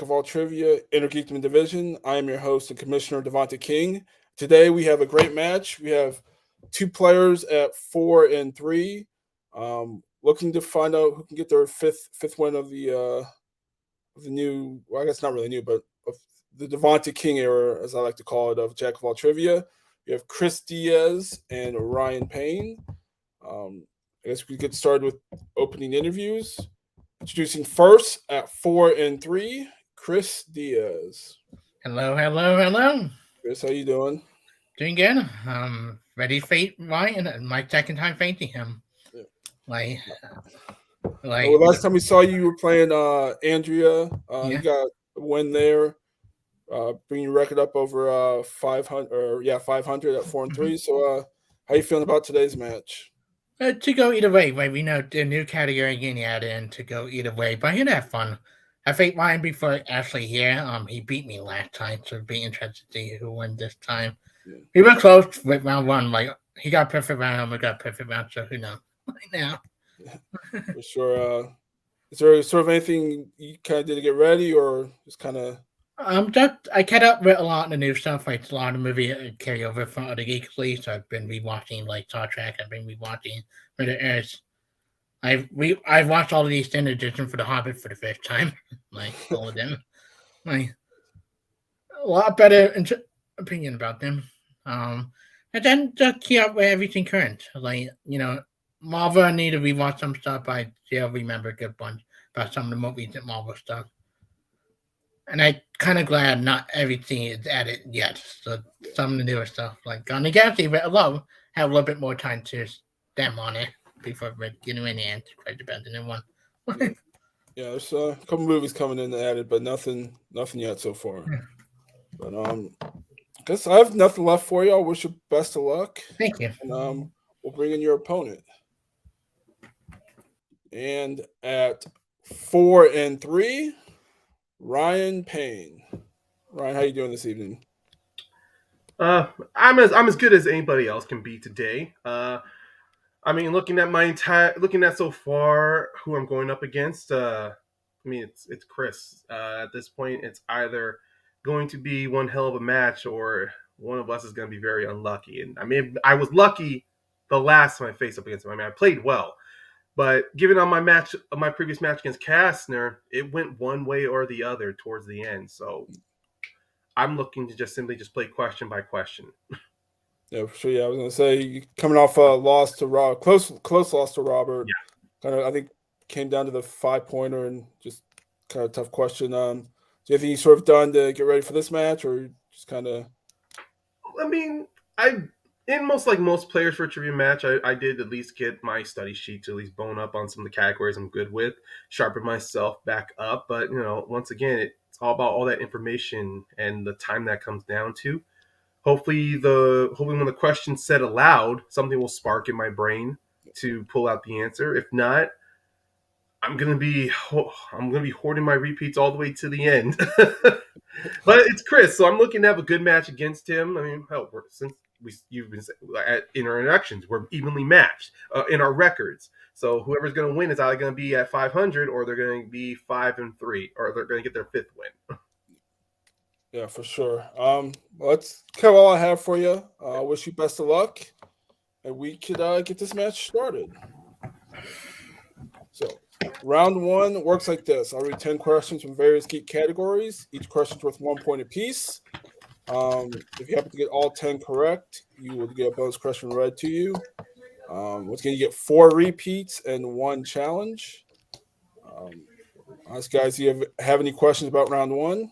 of all trivia, Intergeekdom Division. I am your host and commissioner, Devonta King. Today we have a great match. We have two players at 4-3, looking to find out who can get their fifth win of the new. Well, I guess not really new, but of the Devonta King era, as I like to call it, of Jack of all trivia. We have Chris Diaz and Ryan Payne. I guess we get started with opening interviews. Introducing first at 4-3, Chris Diaz. Hello. Chris, how you doing? Doing good. Ready to fight Ryan. My second time fighting him. Yeah. Like, well, last time we saw you, you were playing Andrea. Yeah. You got a win there, bringing your record up over 500. 500 at 4-3. So, how you feeling about today's match? To go either way, right? We know the new category getting added in to go either way, but he'd have fun. I fought Ryan before actually here. He beat me last time, so it'd be interesting to see who won this time. Yeah. He was close with round one. Like he got perfect round, we got perfect round. So who knows? Right now, for sure. Is there sort of anything you kind of did to get ready, or just kind of? I kept up with a lot of the new stuff, like a lot of movie carryover from other Geeks League. So I've been rewatching like Star Trek. I've been rewatching Red Earth. I've watched all of these standard edition for The Hobbit for the first time, like all of them. Like a lot better opinion about them. And then just keep up with everything current. Like Marvel, I need to rewatch some stuff. I still remember a good bunch about some of the more recent Marvel stuff. And I kind of glad not everything is added yet. So some of the newer stuff, like Guardians of the Galaxy, I love, have a little bit more time to stem on it before getting in the end. Quite about the new one. Yeah, there's a couple movies coming in added, but nothing yet so far. But I guess I have nothing left for you. I wish you best of luck. Thank you. And we'll bring in your opponent. And at 4-3. Ryan Payne. Ryan, how you doing this evening? I'm as good as anybody else can be today. I mean, looking at so far who I'm going up against. I mean, it's Chris. At this point, it's either going to be one hell of a match or one of us is going to be very unlucky. And I mean, I was lucky the last time I faced up against him. I mean, I played well. But given on my previous match against Kastner, it went one way or the other towards the end. So I'm looking to just simply play question by question. Yeah, for sure. Yeah, I was gonna say coming off a loss to Rob, close loss to Robert. Yeah. Kind of, I think came down to the 5-pointer and just kind of tough question. Do you have anything you sort of done to get ready for this match, or just kind of? I mean, most players for a trivia match, I did at least get my study sheet to at least bone up on some of the categories I'm good with, sharpen myself back up. But, once again, it's all about all that information and the time that comes down to. Hopefully when the question's said aloud, something will spark in my brain to pull out the answer. If not, I'm gonna be hoarding my repeats all the way to the end. But it's Chris, so I'm looking to have a good match against him. I mean, hell, since you've been in our introductions, we're evenly matched in our records. So whoever's going to win is either going to be at 500 or they're going to be 5-3, or they're going to get their fifth win. Yeah, for sure. That's kind of all I have for you. I wish you best of luck, and we could get this match started. So, round one works like this. I'll read 10 questions from various geek categories. Each question's worth 1 point apiece. If you happen to get all 10 correct, you will get a bonus question read to you. Once again, you get 4 repeats and 1 challenge. Guys, do you have any questions about round one?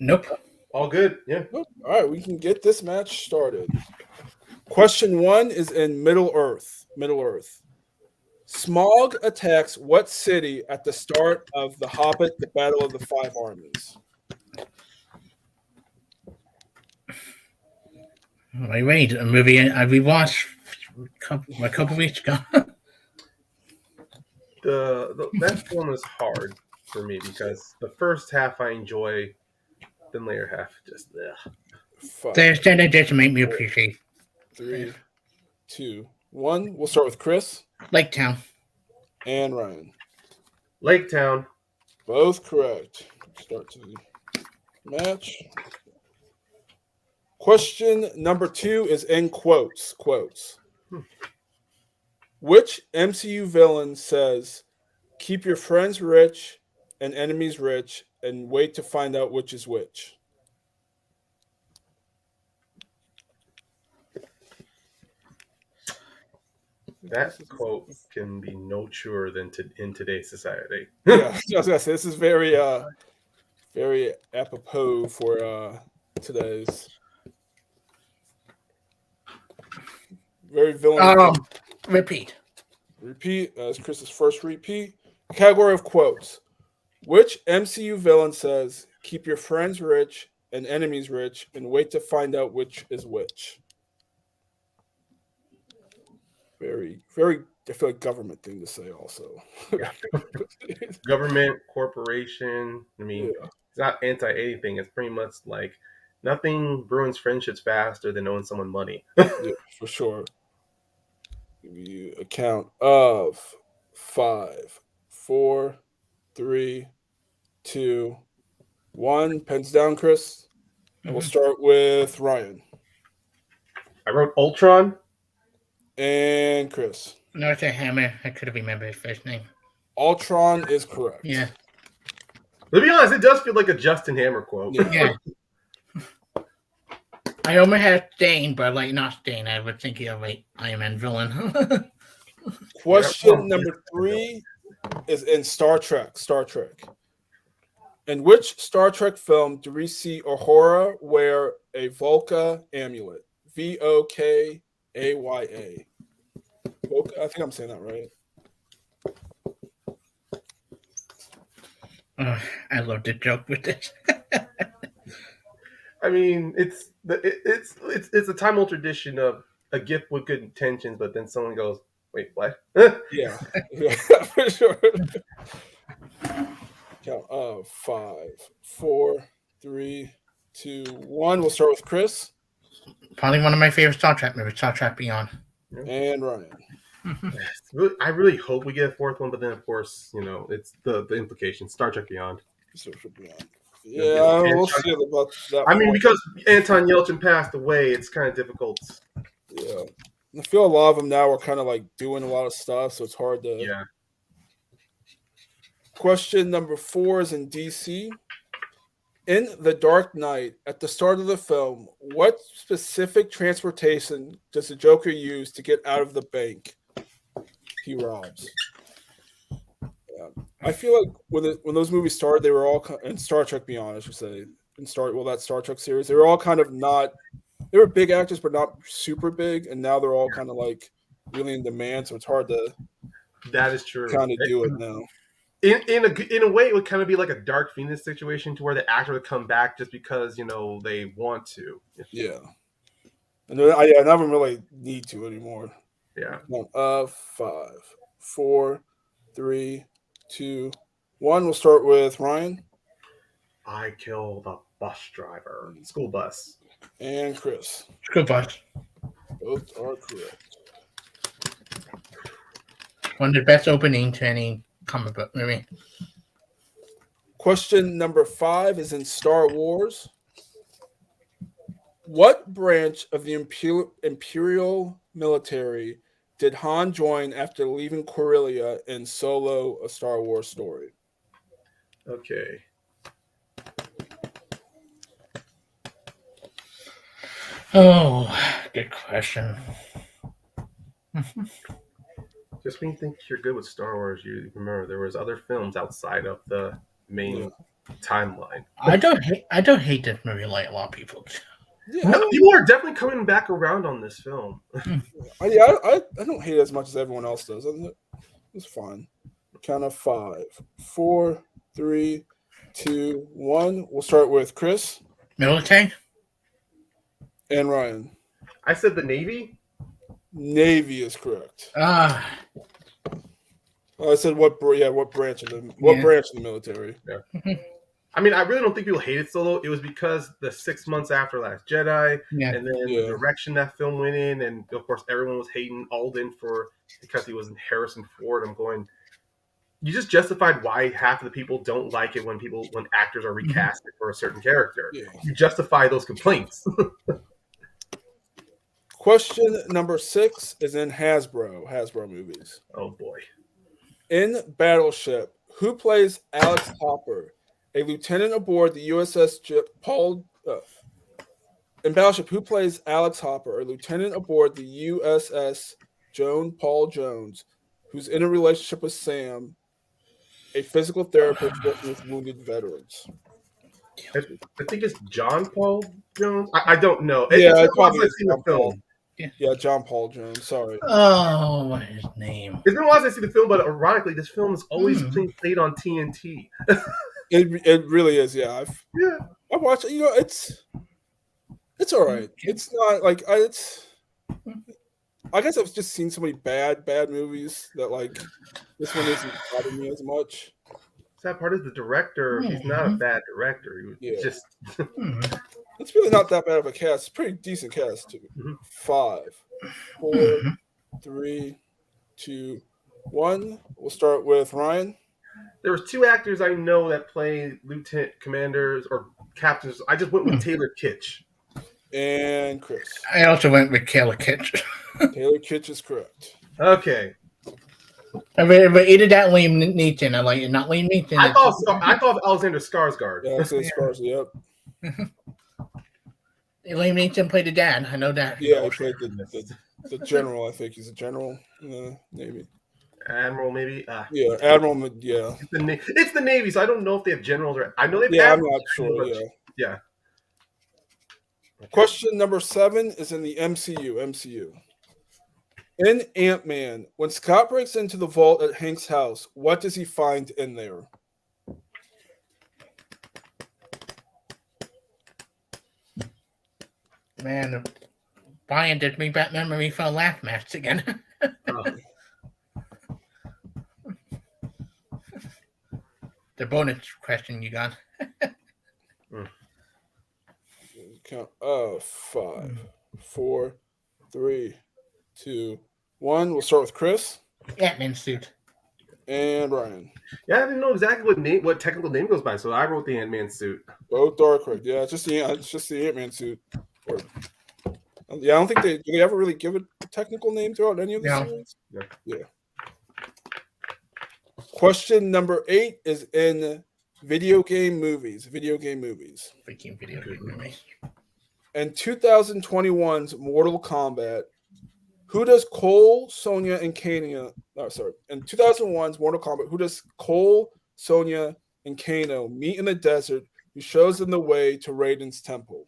Nope. All good. Yeah. Nope. All right, we can get this match started. Question 1 is in Middle Earth. Smaug attacks what city at the start of The Hobbit, The Battle of the Five Armies? Wait, a movie I rewatched a couple weeks ago. That one was hard for me because the first half I enjoy, then later half just That just make me appreciate. 3, 2, 1. We'll start with Chris. Lake Town. And Ryan. Lake Town. Both correct. Start to the match. Question number 2 is in quotes. Quotes. Which MCU villain says, "Keep your friends rich and enemies rich, and wait to find out which is which"? That quote can be no truer than in today's society. Yeah, I was gonna say this is very apropos for today's very villain. Repeat. Repeat as Chris's first repeat. Category of quotes. Which MCU villain says, "Keep your friends rich and enemies rich, and wait to find out which is which"? Very, very, I feel like government thing to say also. Yeah. Government, corporation. I mean, Yeah. it's not anti anything. It's pretty much like nothing ruins friendships faster than owing someone money. Yeah, for sure. Give you a count of 5, 4, 3, 2, 1. Pens down, Chris. And we'll start with Ryan I wrote Ultron. and Chris. North Hammer. I could have remembered his first name. Ultron is correct. Yeah. To be honest, it does feel like a Justin Hammer quote. Yeah. I almost had Stain, but like not Stain. I was thinking of like Iron Man villain. Question number 3 is in Star Trek. Star Trek. In which Star Trek film do we see Uhura wear a Volca amulet? Vokaya. Volca, I think I'm saying that right. I love to joke with this. I mean, it's a time old tradition of a gift with good intentions, but then someone goes, "Wait, what?" Yeah, for sure. Count of 5, 4, 3, 2, 1. We'll start with Chris Probably one of my favorite Star Trek movies, Star Trek Beyond. and Ryan. I really hope we get a fourth one, but then of course, it's the implications. Star Trek Beyond. Yeah, we'll see about that. I mean, because Anton Yelchin passed away, it's kind of difficult. Yeah, I feel a lot of them now are kind of like doing a lot of stuff, so it's hard to. Yeah. Question number 4 is in DC. In The Dark Knight, at the start of the film, what specific transportation does the Joker use to get out of the bank he robs? Yeah. I feel like when those movies started, they were all in Star Trek Beyond, I should say, that Star Trek series, they were all kind of not. They were big actors, but not super big, and now they're all kind of like really in demand, so it's hard to. That is true. Kind of do it now. In a way, it would kind of be like a Dark Phoenix situation, to where the actor would come back just because they want to. Yeah, and none of them really need to anymore. Yeah. 5, 4, 3, 2, 1. We'll start with Ryan. I killed a bus driver, school bus, and Chris. School bus. Both are correct. One of the best openings to any comic book movie. Question number 5 is in Star Wars. What branch of the Imperial military did Han join after leaving Corellia in Solo: A Star Wars Story? Okay. Oh, good question. Just when you think you're good with Star Wars, you remember there was other films outside of the main timeline. I don't hate this movie like a lot of people. Yeah, No, people are definitely coming back around on this film. I don't hate it as much as everyone else does. It's fine. Count of 5, 4, 3, 2, 1. We'll start with Chris Military? and Ryan. I said the Navy. Navy is correct. Ah, I said what branch of the military? Yeah. I mean, I really don't think people hated Solo. It was because the 6 months after Last Jedi, and then the direction that film went in, and of course everyone was hating Alden because he was in Harrison Ford. I'm going, you just justified why half of the people don't like it when actors are recasted for a certain character. Yeah. You justify those complaints. Question number 6 is in Hasbro movies. Oh boy. In Battleship, who plays Alex Hopper, a lieutenant aboard the USS in Battleship, who plays Alex Hopper, a lieutenant aboard the USS Joan Paul Jones, who's in a relationship with Sam, a physical therapist working with wounded veterans? I think it's John Paul Jones. I don't know. Yeah, It's it been a while probably since I've is seen the John Paul. film. Yeah, John Paul Jones. Sorry. Oh, what is his name? It's been a while since I've seen the film, but ironically, this film is always being played on TNT. It really is. Yeah, Yeah. I watch it. You know, it's all right. It's not like I guess I've just seen so many bad movies that like this one isn't bothering me as much. Sad part is the director. He's not a bad director. He Yeah. just It's really not that bad of a cast. It's a pretty decent cast too. 5, 4, 3, 2, 1. We'll start with Ryan. there was 2 actors I know that play lieutenant commanders or captains. I just went with Taylor Kitsch. And Chris. I also went with Taylor Kitsch. Taylor Kitsch is correct. Okay. But either that Liam Neeson, I like it. Not Liam Neeson. I thought Alexander Skarsgård. Yeah, it's Scars. Yep. Liam Neeson played the dad. I know that. Yeah, he played the general. I think he's a general. Maybe. Admiral, maybe. Yeah, Admiral. Yeah. It's the Navy, so I don't know if they have generals or. I know they've. Yeah, I'm admirals, not sure. but- Yeah. Yeah. Question number 7 is in the MCU. In Ant-Man, when Scott breaks into the vault at Hank's house, what does he find in there? Man, Brian did me back memory for a laugh match again. The bonus question you got. Count. 5, 4, 3, 2, 1. We'll start with Chris Ant-Man suit. and Ryan. Yeah, I didn't know exactly what technical name goes by, so I wrote the Ant-Man suit. Both are correct. Yeah, it's just the Ant-Man suit. Yeah, I don't think do they ever really give it a technical name throughout any of the series? Yeah. Question number 8 is in video game movies. Freaking video game movie. In 2021's Mortal Kombat, who does Cole, Sonya, and Kano? Oh, sorry. In 2001's Mortal Kombat, who does Cole, Sonya, and Kano meet in the desert? Who shows them the way to Raiden's temple?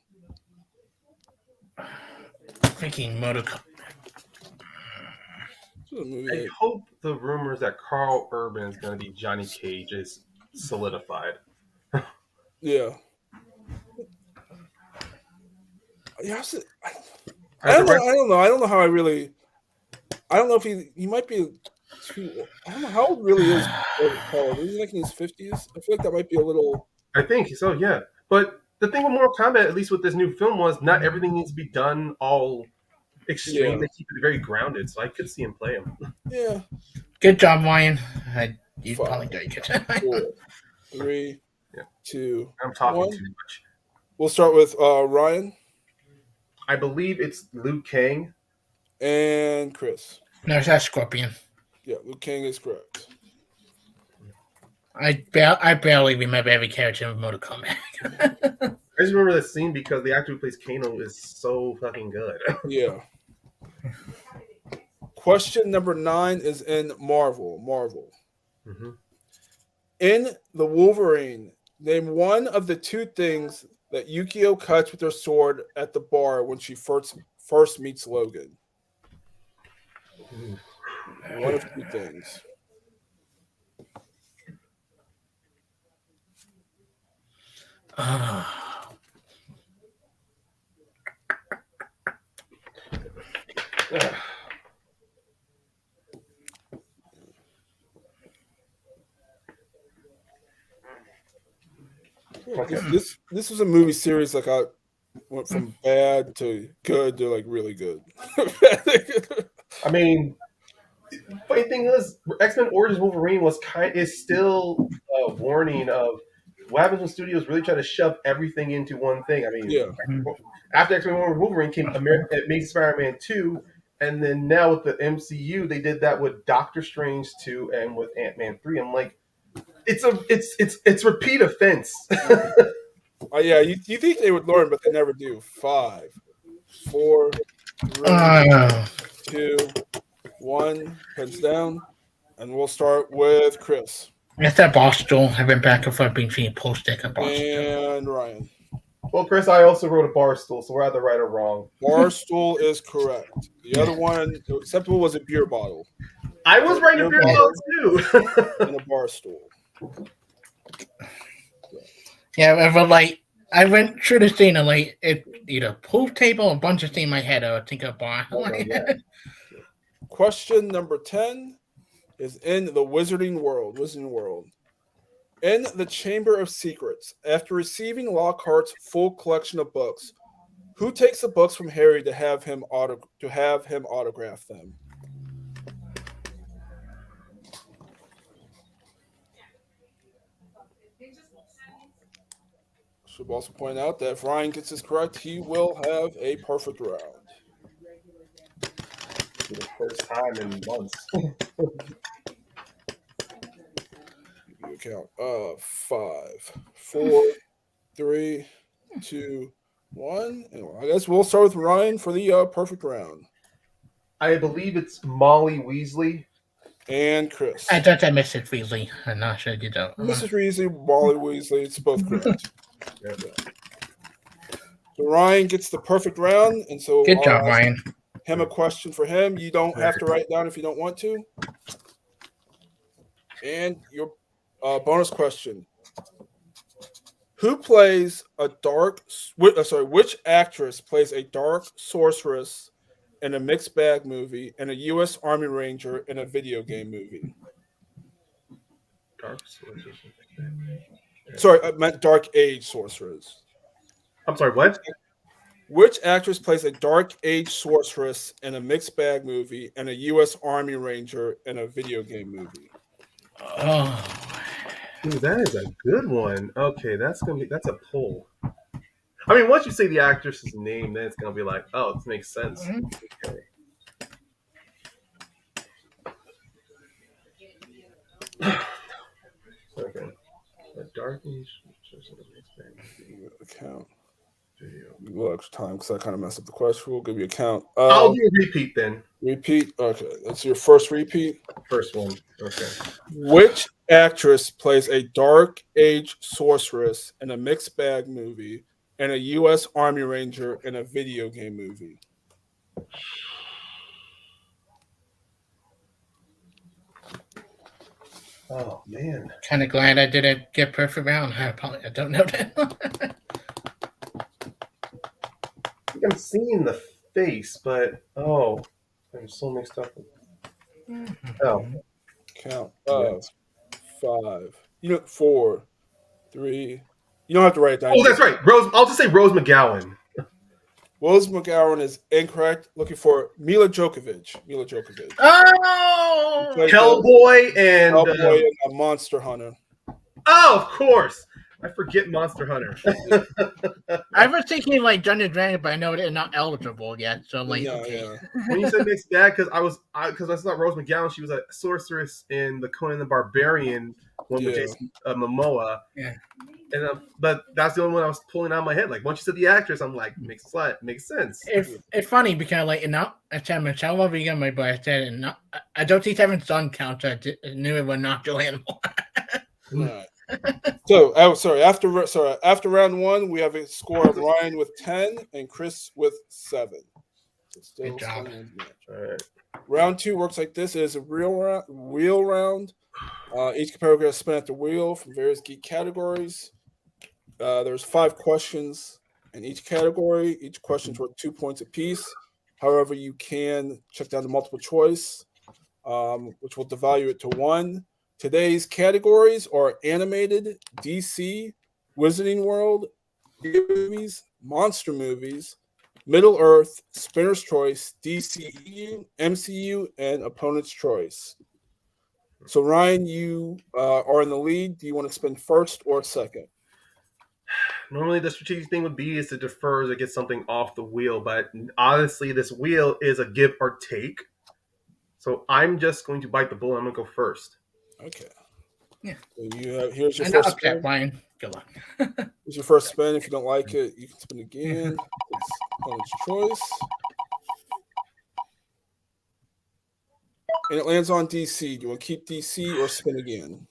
Freaking Mortal Kombat. I hope the rumors that Carl Urban is going to be Johnny Cage is solidified. Yeah. Yeah, I don't know. I don't know how I don't know if he might be too. I don't know how old really is Carl. Is he like in his 50s? I feel like that might be a little. I think so, yeah. But the thing with Mortal Kombat, at least with this new film, was not everything needs to be done all extreme. Yeah. They keep it very grounded, so I could see him play him. Yeah. Good job, Ryan. You 5, probably did good. 4, 3, 2. I'm talking 1. too much. We'll start with Ryan I believe it's Liu Kang. and Chris. No, that's Scorpion. Yeah, Liu Kang is correct. I barely remember every character in Mortal Kombat. I just remember that scene because the actor who plays Kano is so fucking good. Yeah. Question number 9 is in Marvel. Mm-hmm. In the Wolverine, name one of the 2 things that Yukio cuts with her sword at the bar when she first meets Logan. One of 2 things. Okay. This was a movie series like I went from bad to good to like really good. I mean, funny thing is, X-Men Origins Wolverine is still a warning of what happens when studios really try to shove everything into one thing. I mean, Yeah. after X-Men Wolverine came Amazing Spider-Man 2, and then now with the MCU, they did that with Doctor Strange 2 and with Ant-Man 3. I'm like, it's repeat offense. Yeah, you think they would learn, but they never do. 5, 4, 3, Oh, 2, 1. Pens down, and we'll start with Chris it's that Boston. I've been back and forth between post-deck and Boston. and Ryan. Well, Chris, I also wrote a bar stool, so we're either right or wrong. Barstool is correct. The other one acceptable was a beer bottle. I was writing a beer bottle too. And a bar stool. Yeah, but like I went through the scene and like it either pool table, a bunch of things in my head. I would think of bar. Yeah. Question number 10 is in the Wizarding World. In the Chamber of Secrets, after receiving Lockhart's full collection of books, who takes the books from Harry to have him autograph them? Should also point out that if Ryan gets this correct, he will have a perfect round. For the first time in months. Give you a count. 5, 4, 3, 2, 1. And I guess we'll start with Ryan for the perfect round. I believe it's Molly Weasley. And Chris. I thought I missed it, Weasley. I'm not sure you don't. Mrs. Weasley, Molly Weasley, it's both correct. So Ryan gets the perfect round, and so Good job, Ryan. Him a question for him. You don't have to write down if you don't want to. And your bonus question: Who plays a which actress plays a dark sorceress in a mixed bag movie and a U.S. Army Ranger in a video game movie? Dark sorceress. Sorry, I meant Dark Age sorceress. I'm sorry, what? Which actress plays a Dark Age sorceress in a mixed bag movie and a U.S. Army Ranger in a video game movie? Oh, Ooh, that is a good one. Okay, that's a pull. I mean, once you say the actress's name, then it's gonna be like, oh, it makes sense. Okay. Okay. A Dark Age Account. We'll extra time because I kind of messed up the question. We'll give you a count. I'll do a repeat then. Repeat. Okay, that's your first repeat. First one. Okay. Which actress plays a Dark Age sorceress in a mixed bag movie and a U.S. Army Ranger in a video game movie? Oh man. kind of glad I didn't get perfect round. I don't know that. I think I'm seeing the face, but I'm so mixed up. Oh. Count. 5. 4, 3. You don't have to write it down. Oh, that's right. I'll just say Rose McGowan. Rose McGowan is incorrect. Looking for Mila Djokovic. Oh, Hellboy and Hellboy and a Monster Hunter. Oh, of course. I forget Monster Hunter. I was thinking like Dungeons and Dragons, but I know they're not eligible yet. So I'm like, Yeah. When you said mixed bag, because I thought Rose McGowan, she was a sorceress in the Conan the Barbarian one with Jason Momoa. Yeah. And but that's the only one I was pulling out of my head. Like once you said the actress, I'm like, makes sense. It's funny because like I said Michelle Rodriguez, but I said and not, I don't think Evan's son counts. I knew it was not Joanne Moore. Right. So, after round 1, we have a score of Ryan with 10 and Chris with 7. So Good job. All right. Round 2 works like this. It is a wheel round. Each competitor gets to spin at the wheel from various geek categories. There's 5 questions in each category. Each question's worth 2 points apiece. However, you can check down the multiple choice, which will devalue it to 1. Today's categories are animated, DC, Wizarding World, movies, monster movies, Middle Earth, Spinner's Choice, DCEU, MCU, and Opponent's Choice. So, Ryan, you are in the lead. Do you want to spin first or second? Normally, the strategic thing would be is to defer to get something off the wheel, but honestly, this wheel is a give or take. So I'm just going to bite the bullet. I'm going to go first. Okay. Yeah. So here's your I'm first not upset, spin. Ryan. Good luck. Here's your first spin. If you don't like it, you can spin again. It's Opponent's Choice. And it lands on DC. Do you want to keep DC or spin again?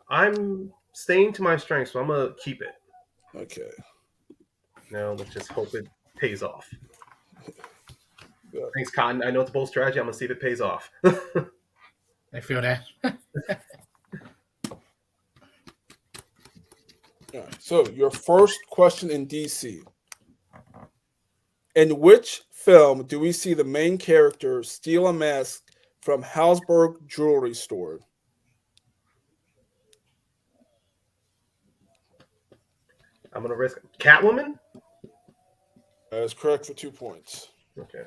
I'm staying to my strength, so I'm going to keep it. Okay. Now, let's just hope it pays off. Good. Thanks, Cotton. I know it's a bold strategy. I'm going to see if it pays off. I feel that. All right. So, your first question in DC. In which film do we see the main character steal a mask from Halsberg Jewelry Store? I'm going to risk Catwoman? That is correct for 2 points. Okay.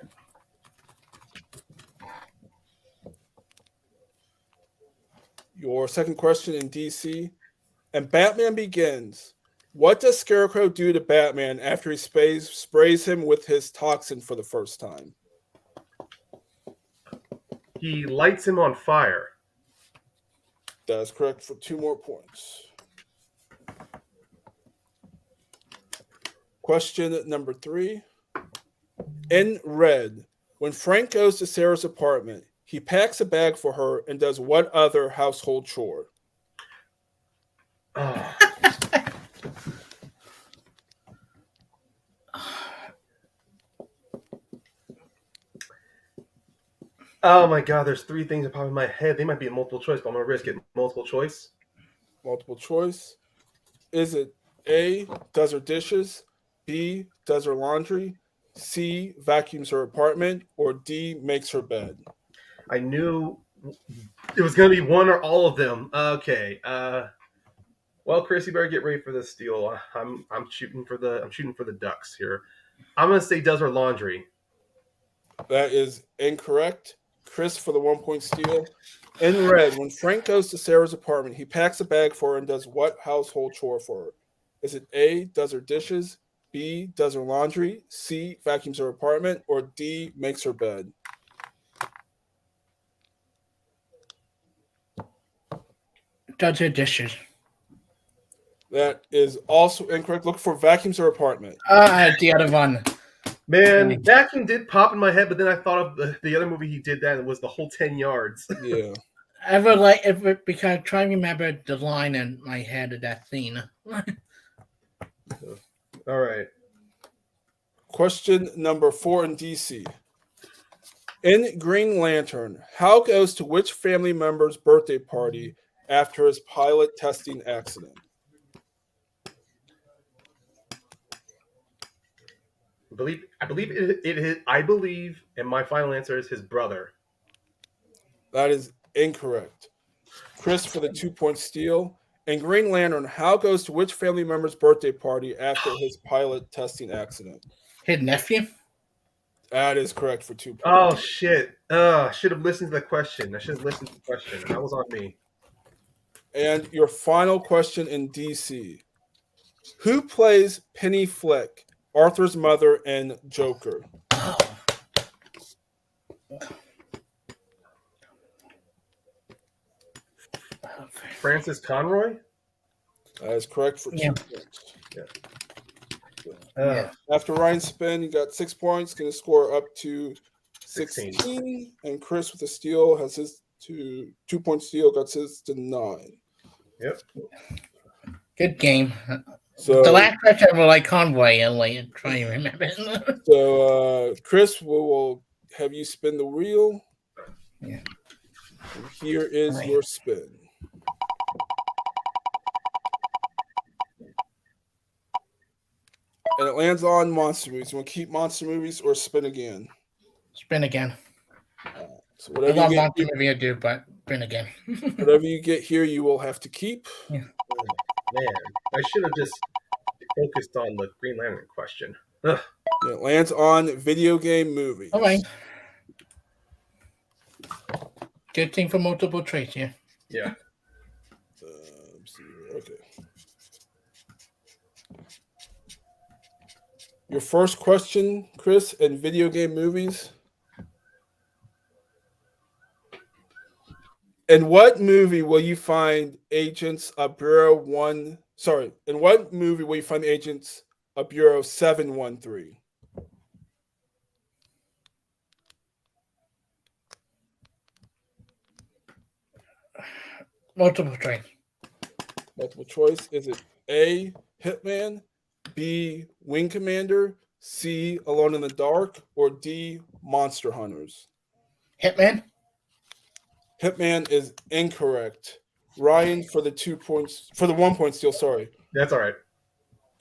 Your second question in DC. And Batman Begins. What does Scarecrow do to Batman after he sprays him with his toxin for the first time? He lights him on fire. That is correct for 2 more points. Question number 3. In Red, when Frank goes to Sarah's apartment, he packs a bag for her and does what other household chore? Oh. Oh my god, there's 3 things that pop in my head. They might be a multiple choice, but I'm going to risk it. Multiple choice? Multiple choice. Is it A, does her dishes, B, does her laundry, C, vacuums her apartment, or D, makes her bed? I knew it was going to be one or all of them. Okay. Well, Chris, you better get ready for this steal. I'm shooting for the ducks here. I'm going to say does her laundry. That is incorrect. Chris for the 1 point steal. In Red, when Frank goes to Sarah's apartment, he packs a bag for her and does what household chore for her? Is it A, does her dishes, B, does her laundry, C, vacuums her apartment, or D, makes her bed? Does her dishes. That is also incorrect. Look for vacuums her apartment. The other one. Man, vacuum did pop in my head, but then I thought of the other movie he did that, and it was the whole 10 yards. Yeah. I would like because I'm trying to remember the line in my head of that scene. All right. Question number 4 in DC. In Green Lantern, Hal goes to which family member's birthday party after his pilot testing accident? I believe, and my final answer is his brother. That is incorrect. Chris for the 2 point steal. In Green Lantern, Hal goes to which family member's birthday party after his pilot testing accident? His nephew? That is correct for 2 points. Oh, shit. I should have listened to the question. That was on me. And your final question in DC. Who plays Penny Flick, Arthur's mother in Joker? Francis Conroy? That is correct for 2 points. Yeah. After Ryan's spin, you got 6 points, going to score up to 16. 16. And Chris with the steal has his 2 point steal, got his to 9. Yep. Good game. So The last question was like Convoy and like trying to remember. So Chris will have you spin the wheel. Yeah. And here is your spin. And it lands on monster movies. You want to keep monster movies or spin again? Spin again. So I whatever love you get monster movie I do, but spin again. whatever you get here, you will have to keep. Yeah. Man, I should have just focused on the Green Lantern question. Ugh. It lands on video game movies. All right. Good thing for multiple choice here. Yeah. Let's see here. Okay. Your first question, Chris, in video game movies. In what movie will you find agents of Bureau 1? Sorry. In what movie will you find the agents of Bureau 713? Multiple choice. Multiple choice. Is it A, Hitman, B, Wing Commander, C, Alone in the Dark, or D, Monster Hunters? Hitman. Hitman is incorrect. Ryan for the 2 points, for the 1 point steal, sorry. That's all right.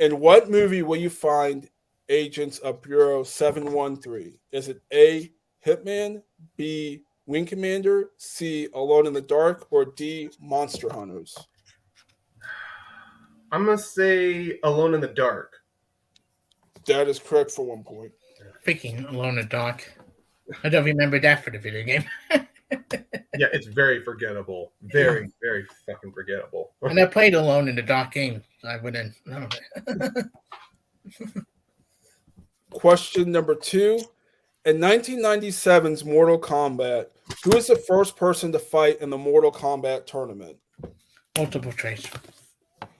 In what movie will you find agents of Bureau 713? Is it A, Hitman, B, Wing Commander, C, Alone in the Dark, or D, Monster Hunters? I'm going to say Alone in the Dark. That is correct for 1 point. Freaking Alone in the Dark. I don't remember that for the video game. Yeah, it's very forgettable. Very, very fucking forgettable. And I played Alone in the Dark game. So I wouldn't know. Question number 2. In 1997's Mortal Kombat, who is the first person to fight in the Mortal Kombat tournament? Multiple choice.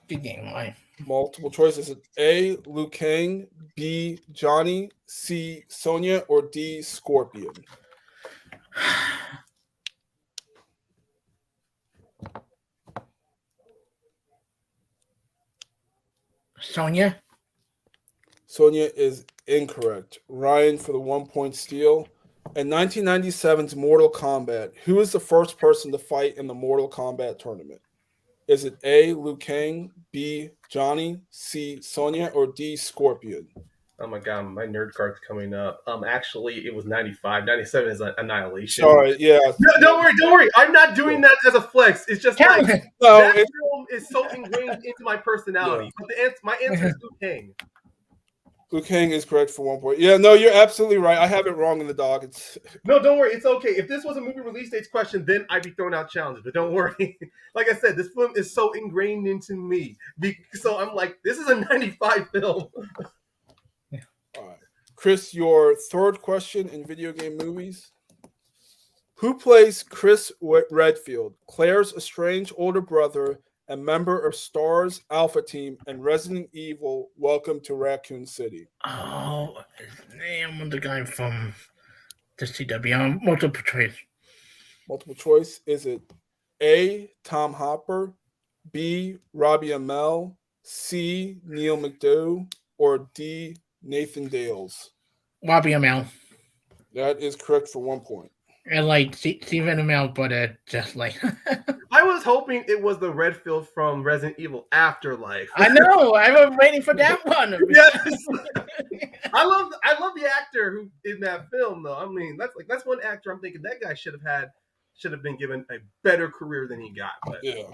Good game, why? Multiple choices. A, Liu Kang, B, Johnny, C, Sonya, or D, Scorpion? Sonya. Sonya is incorrect. Ryan for the 1 point steal. In 1997's Mortal Kombat, who is the first person to fight in the Mortal Kombat tournament? Is it A, Liu Kang, B, Johnny, C, Sonya, or D, Scorpion? Oh my god, my nerd card's coming up. Actually, it was 95. 97 is Annihilation. Sorry, yeah. No, don't worry. I'm not doing that as a flex. It's just like No, that film is so ingrained into my personality. Yeah. But my answer is Liu Kang. Liu Kang is correct for 1 point. Yeah, no, you're absolutely right. I have it wrong in the doc. It's No, don't worry. It's okay. If this was a movie release dates question, then I'd be throwing out challenges. But don't worry. Like I said, this film is so ingrained into me. So I'm like, this is a 95 film. all right. Chris, your third question in video game movies. Who plays Chris Redfield, Claire's estranged older brother and member of STAR's Alpha Team and Resident Evil Welcome to Raccoon City? Oh, his name, the guy from the CW. Multiple choice. Multiple choice. Is it A, Tom Hopper, B, Robbie Amell, C, Neil McDougall, or D, Nathan Dales? Robbie Amell. That is correct for 1 point. And like Stephen Amell, but just like I was hoping it was the Redfield from Resident Evil Afterlife. I know. I was waiting for that one. Yes. I love the actor who in that film though. I mean, that's one actor I'm thinking that guy should have been given a better career than he got. But. Yeah.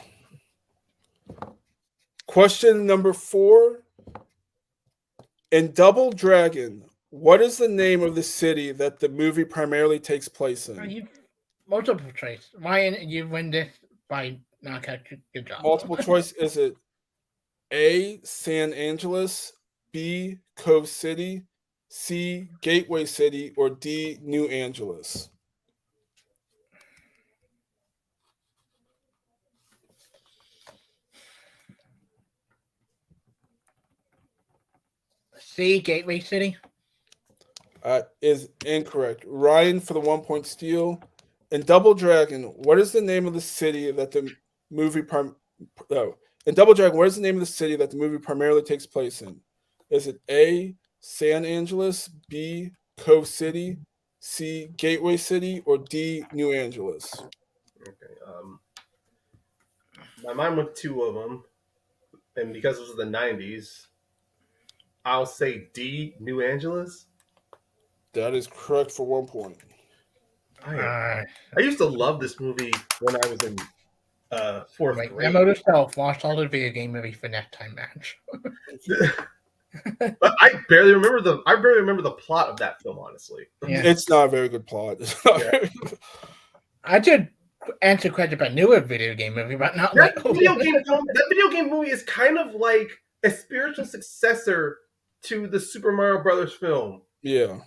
Question number 4. In Double Dragon, what is the name of the city that the movie primarily takes place in? Multiple choice. Ryan, you win this by knockout. Good job. Multiple choice. Is it A, San Angeles, B, Cove City, C, Gateway City, or D, New Angeles? C, Gateway City. Is incorrect. Ryan for the 1 point steal. In Double Dragon, what is the name of the city that the movie in Double Dragon, what is the name of the city that the movie primarily takes place in? Is it A, San Angeles, B, Cove City, C, Gateway City, or D, New Angeles? Okay. My mind went 2 of them, and because this was the 90s, I'll say D, New Angeles. That is correct for 1 point. I used to love this movie when I was in 4th grade. Memo to self. Watched all the video game movies for that time match. But I barely remember the plot of that film, honestly. Yeah. It's not a very good plot. Yeah. I did answer questions about newer video game movie, but not That like video game movie is kind of like a spiritual successor to the Super Mario Brothers film. Yeah.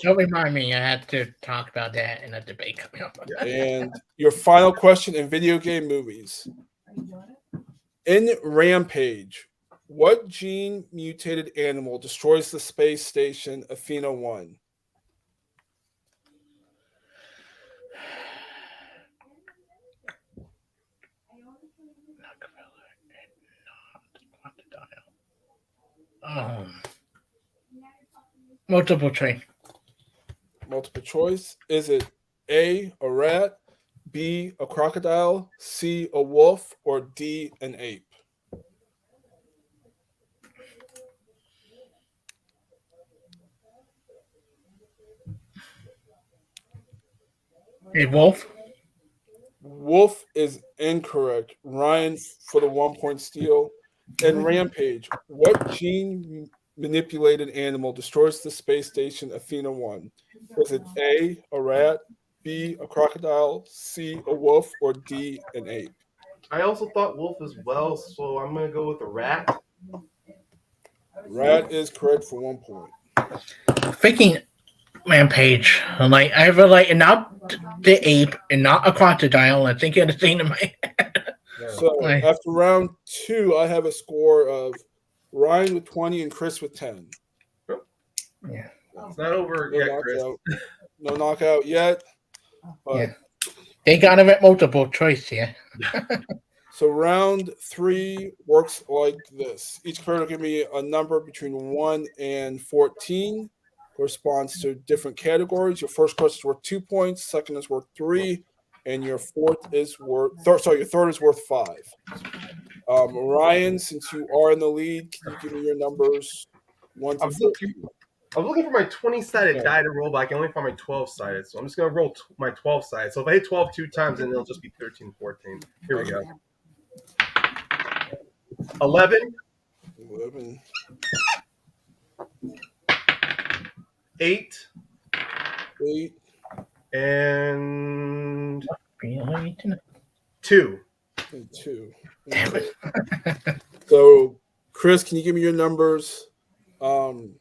Don't remind me. I had to talk about that in a debate coming up. And your final question in video game movies. In Rampage, what gene mutated animal destroys the space station Athena 1? Multiple choice. Multiple choice. Is it A, a rat, B, a crocodile, C, a wolf, or D, an ape? A wolf. Wolf is incorrect. Ryan for the 1 point steal. And Rampage, what gene manipulated animal destroys the space station Athena 1? Is it A, a rat, B, a crocodile, C, a wolf, or D, an ape? I also thought wolf as well, so I'm gonna go with a rat. Rat is correct for 1 point. Thinking Rampage. Like I have like not the ape and not a crocodile. I think of the thing in my head. So Right. after round 2, I have a score of Ryan with 20 and Chris with 10. Yeah. It's not over No yet, Chris. knockout. No knockout yet. But Yeah. They got him at multiple choice here. So round 3 works like this. Each player will give me a number between 1 and 14. Corresponds to different categories. Your first question is worth 2 points. Second is worth 3, and your fourth is worth. Your third is worth 5. Ryan, since you are in the lead, can you give me your numbers 1 to 14? I'm looking for my 20-sided die to roll, but I can only find my 12-sided. So I'm just going to roll my 12-sided. So if I hit 12 2 times, then it'll just be 13, 14. Here we go. 11. 11. 8. 8. And Really? 2. And 2. Damn it. So, Chris, can you give me your numbers 1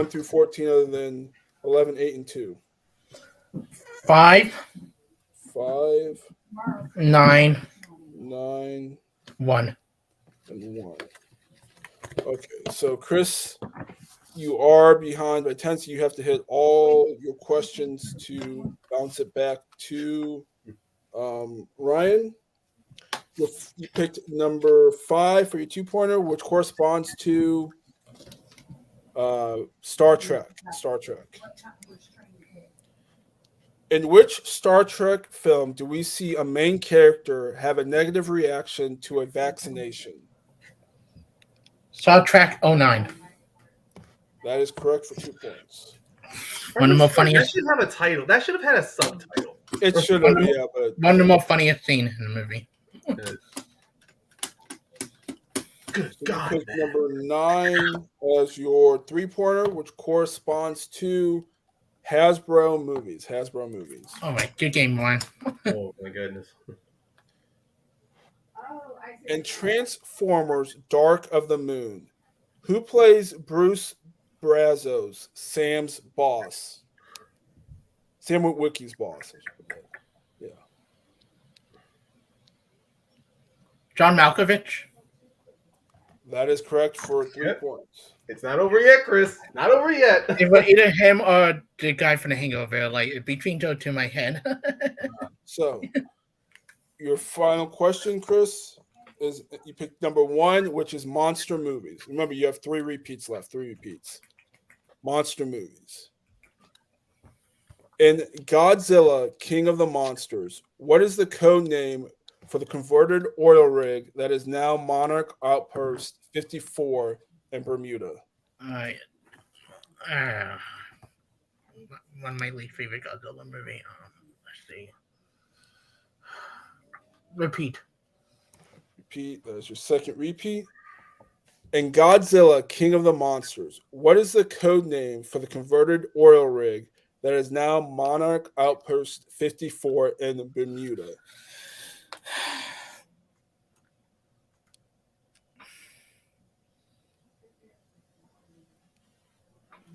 through 14 other than 11, 8, and 2? 5, 5, 9, 9, 1. and 1. Okay, so Chris, you are behind by 10, so you have to hit all your questions to bounce it back to Ryan. You picked number 5 for your 2-pointer, which corresponds to Star Trek. Star Trek. In which Star Trek film do we see a main character have a negative reaction to a vaccination? Star Trek 09. That is correct for 2 points. One of the more That funniest. should have a title. That should have had a subtitle. It should have, yeah, but One of the more funniest scenes in the movie. Good you God, picked man. number 9 as your 3-pointer, which corresponds to Hasbro movies. Hasbro movies. All right, good game, Ryan. Oh, my goodness. In Transformers: Dark of the Moon, who plays Bruce Brazos, Sam's boss? Sam Witwicky's boss. Yeah. John Malkovich. That is correct for 3 Yep. points. It's not over yet, Chris. Not over yet. It was either him or the guy from The Hangover. Like between those two in my head. So, your final question, Chris, is you picked number 1, which is monster movies. Remember, you have 3 repeats left. 3 repeats. Monster movies. In Godzilla, King of the Monsters, what is the code name for the converted oil rig that is now Monarch Outpost 54 in Bermuda? All right. One of my least favorite Godzilla movie. Let's see. Repeat. Repeat. That is your second repeat. In Godzilla, King of the Monsters, what is the code name for the converted oil rig that is now Monarch Outpost 54 in Bermuda?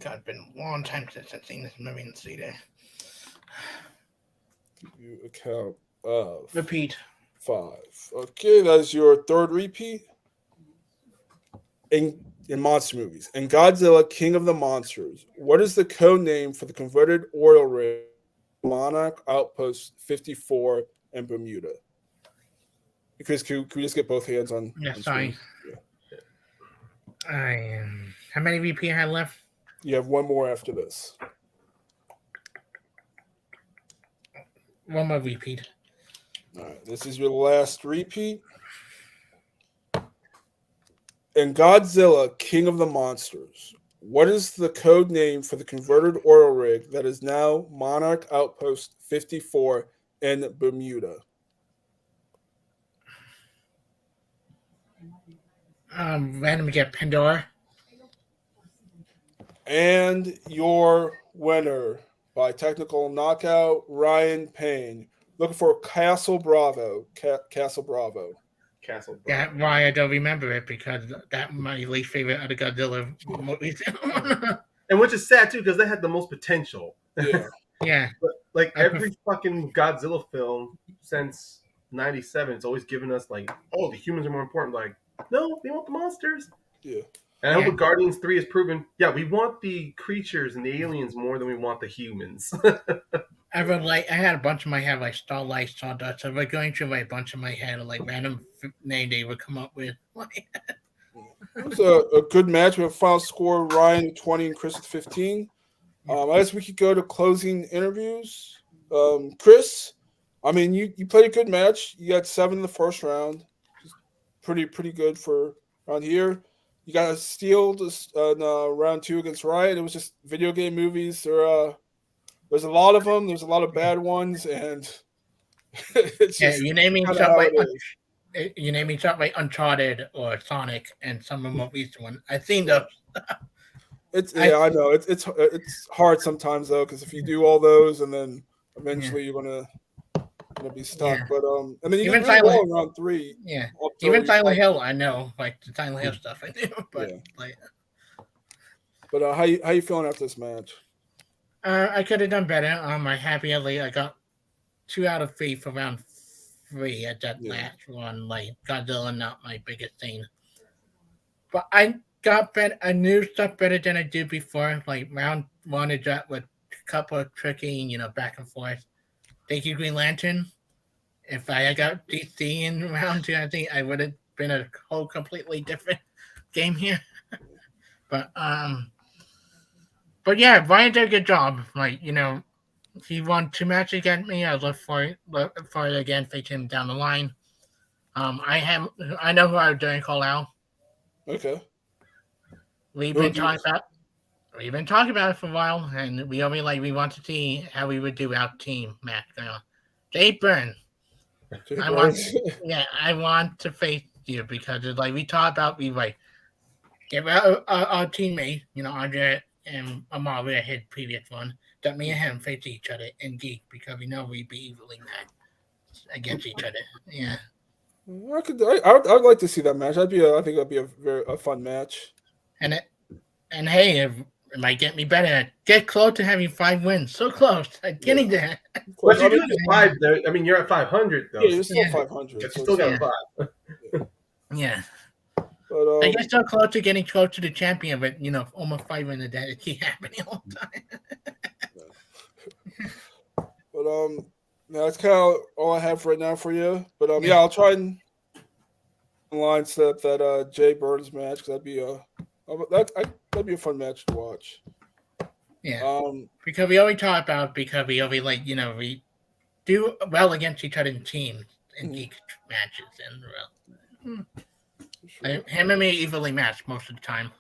God, it's been a long time since I've seen this movie in theater. Give you a count of Repeat. 5. Okay, that is your third repeat. In monster movies. In Godzilla, King of the Monsters, what is the code name for the converted oil rig Monarch Outpost 54 in Bermuda? Because can we just get both hands on? Yeah, on sorry. screen? Yeah. How many repeat I had left? You have one more after this. One more repeat. All right, this is your last repeat. In Godzilla, King of the Monsters, what is the code name for the converted oil rig that is now Monarch Outpost 54 in Bermuda? Random get Pandora. And your winner by technical knockout, Ryan Payne. Looking for Castle Bravo. Castle Bravo. Castle. That why I don't remember it because that's my least favorite of the Godzilla movies. And which is sad too because they had the most potential. Yeah. Yeah. But like every fucking Godzilla film since '97, it's always given us like, oh, the humans are more important. Like, no, we want the monsters. Yeah. And I hope what Guardians 3 has proven, yeah, we want the creatures and the aliens more than we want the humans. I had a bunch in my head like Starlight, Stardust. I was going through like a bunch in my head of like random name they would come up with. It was a good match. We have final score Ryan 20 and Chris 15. I guess we could go to closing interviews. Chris, I mean, you played a good match. You got 7 in the first round. Pretty good for around here. You got a steal in round 2 against Ryan. It was just video game movies. There's a lot of them. There's a lot of bad ones, and it's just you name me kinda something how like it is. you name me something like Uncharted or Sonic, and some of them are recent one. I've seen those. I know it's hard sometimes though, because if you do all those and then eventually you're gonna be stuck. Yeah. But and then you Even did really well Silent- in round 3. Yeah. Up to Even your Silent top- Hill, I know, like the Silent Hill stuff I do, but Yeah. like But how you feeling after this match? I could have done better. I'm happy I got 2 out of 3 for round 3 at that last one. Like Godzilla, not my biggest thing, but I got better. I knew stuff better than I did before. Like round 1, it got with a couple of tricky, back and forth. Thank you, Green Lantern. If I had got DC in round 2, I think I would have been a whole completely different game here. But yeah, Brian did a good job. Like, he won 2 matches against me. I look for it again, face him down the line. I know who I was doing call out. Okay. We've been talking about it for a while, and we want to see how we would do our team match. Jay Byrne. I want to face you because it's like we talked about. We give our teammate, Andre and Amar, we had previous one that me and him face each other in Geek because we know we'd be evenly matched against each other. Yeah. I'd like to see that match. I think that'd be a very fun match. And hey, it might get me better. Get close to having 5 wins. So close. Getting there. But you're doing 5 there. I mean, you're at 500 though. Yeah, you're still 500. But you still got 5. Yeah. But I get so close to getting close to the champion, but almost 5 minutes that it keep happening all the time. But that's kind of all I have right now for you. But I'll try and line set that Jay Burns match because that'd be a fun match to watch. Yeah. Because we always talk about we always we do well against each other in teams in Geek matches and sure. Him and me evenly matched most of the time.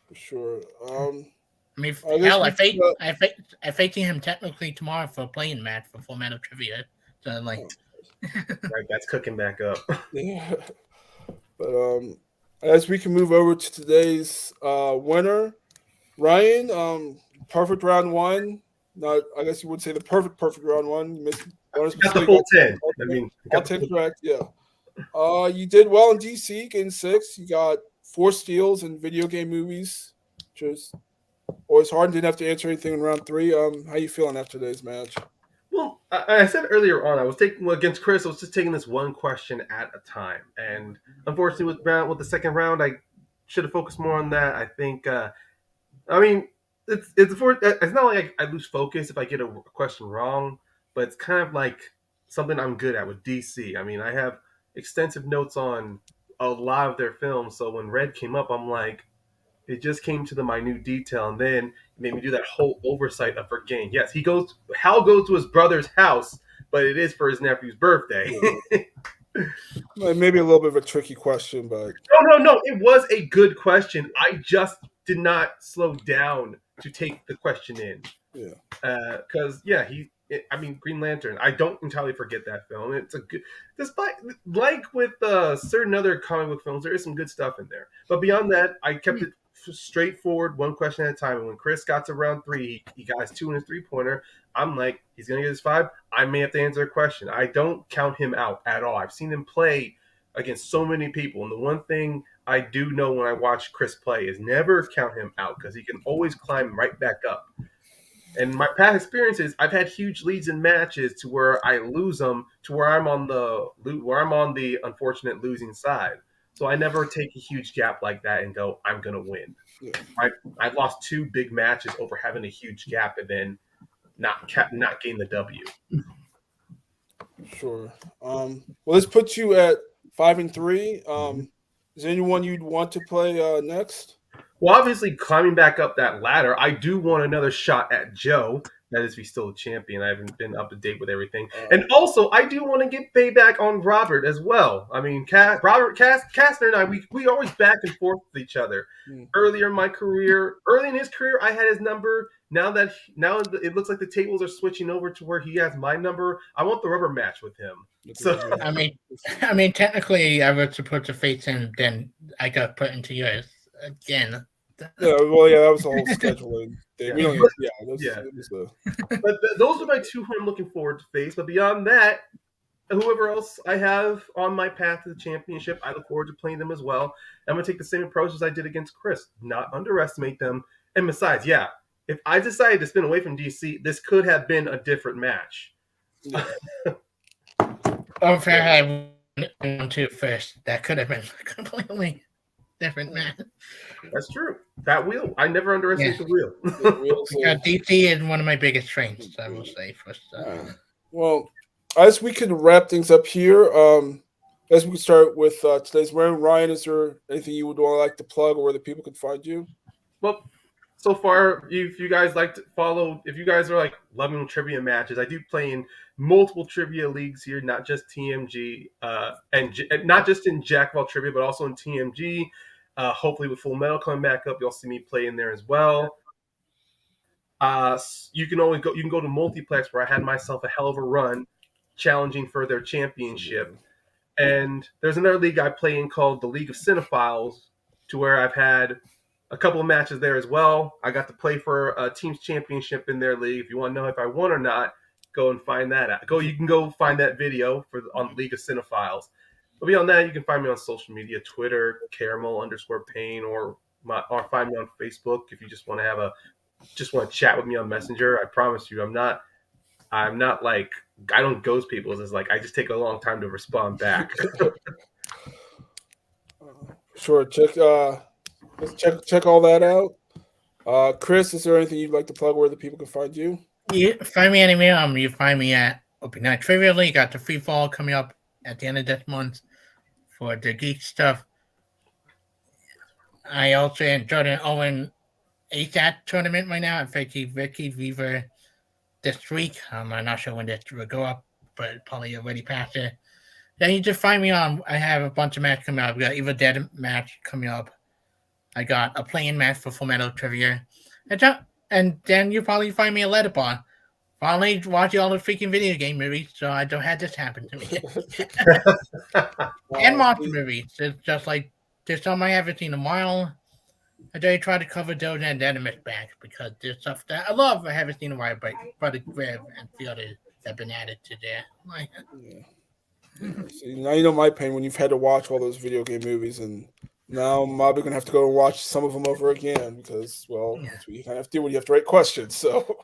For sure. I mean, hell, I facing him technically tomorrow for a playing match for Full Metal Trivia. So right, that's cooking back up. Yeah. But As we can move over to today's winner, Ryan. Perfect round one. Not, I guess you would say the perfect round one. You missed bonus, Got the you full got 10. I mean, all got the 10 full, correct. Yeah. You did well in DC, getting 6. You got 4 steals in video game movies, which is always hard. Didn't have to answer anything in round 3. How you feeling after today's match? well, I said earlier on, I was taking against Chris. I was just taking this one question at a time, and unfortunately, with the second round, I should have focused more on that. I think. I mean, it's not like I lose focus if I get a question wrong, but it's kind of like something I'm good at with DC. I mean, I have extensive notes on a lot of their films, so when Red came up, I'm like, it just came to the minute detail, and then it made me do that whole oversight of forgetting. Yes, Hal goes to his brother's house, but it is for his nephew's birthday. Maybe a little bit of a tricky question, but No. It was a good question. I just did not slow down to take the question in. yeah. Because I mean, Green Lantern. I don't entirely forget that film. It's a good, despite like with certain other comic book films, there is some good stuff in there. But beyond that, I kept it straightforward, one question at a time. And when Chris got to round 3, he got his 2 and his 3-pointer. I'm like, he's gonna get his 5. I may have to answer a question. I don't count him out at all. I've seen him play against so many people, and the one thing I do know when I watch Chris play is never count him out because he can always climb right back up. And my past experiences, I've had huge leads in matches to where I lose them, to where I'm on the unfortunate losing side. So I never take a huge gap like that and go, I'm gonna win. Yeah. I've lost 2 big matches over having a huge gap and then not gain the W. Sure. Well, let's put you at 5 and 3. Is there anyone you'd want to play next? Well, obviously, climbing back up that ladder, I do want another shot at Joe. That is, if he's still a champion. I haven't been up to date with everything. And also, I do want to get payback on Robert as well. I mean, Robert Kastner and I, we always back and forth with each other. Earlier in my career, early in his career, I had his number. Now it looks like the tables are switching over to where he has my number. I want the rubber match with him. So I mean, technically, I was supposed to face him, then I got put into yours again. Yeah, well, yeah, that was the whole scheduling thing. But those are my 2 who I'm looking forward to face. But beyond that, whoever else I have on my path to the championship, I look forward to playing them as well. I'm going to take the same approach as I did against Chris, not underestimate them. And besides, if I decided to spin away from DC, this could have been a different match. Yeah. If I had 1-2 first, that could have been a completely different match. That's true. That wheel, I never underestimate the wheel. DC is one of my biggest strengths, I will say. Well, as we can wrap things up here, as we can start with today's round, Ryan, is there anything you would like to plug or where the people can find you? Well, so far, if you guys like to follow, if you guys are like loving trivia matches, I do play in multiple trivia leagues here, not just TMG, and not just in Jack of all Trivia, but also in TMG. Hopefully, with Full Metal coming back up, you'll see me play in there as well. You can go to Multiplex, where I had myself a hell of a run, challenging for their championship. And there's another league I play in called the League of Cinephiles, to where I've had a couple of matches there as well. I got to play for a team's championship in their league. If you want to know if I won or not, go and find that out. You can go find that video on League of Cinephiles. But beyond that, you can find me on social media, Twitter, Caramel_Payne, or find me on Facebook if you just want to chat with me on Messenger. I promise you, I'm not like, I don't ghost people. It's like I just take a long time to respond back. Sure. Check all that out. Chris, is there anything you'd like to plug where the people can find you? You find me anywhere. You find me at Open Night Trivia League. Got the free fall coming up at the end of this month for the geek stuff. I also enjoyed an Owen ASAT tournament right now. I'm facing Vicky Weaver this week. I'm not sure when this will go up, but probably already past it. Then you just find me on. I have a bunch of matches coming up. We got Evil Dead match coming up. I got a playing match for Full Metal Trivia. And then you probably find me a Letterboxd. Finally watching all the freaking video game movies, so I don't have this happen to me. And monster movies. It's just like there's some I haven't seen in a while. And then I try to cover those and then I miss back because there's stuff that I love I haven't seen in a while, but Brother Griff and the others have been added to there. Like, Yeah. Yeah. See, now you know my pain when you've had to watch all those video game movies, and now I'm probably gonna have to go and watch some of them over again because, well, Yeah. that's what you kind of have to do when you have to write questions. So,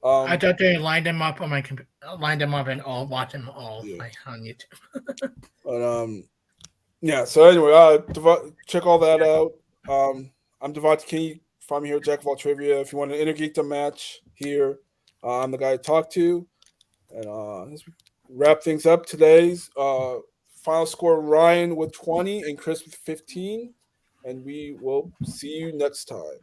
I thought they lined them up on my computer, lined them up and all watch them all Yeah. like on YouTube. but yeah. So anyway, check all that out. I'm Devontae King. You find me here at Jack of All Trivia. If you want to intergeek the match here, I'm the guy to talk to. And let's wrap things up. Today's final score: Ryan with 20 and Chris with 15. And we will see you next time.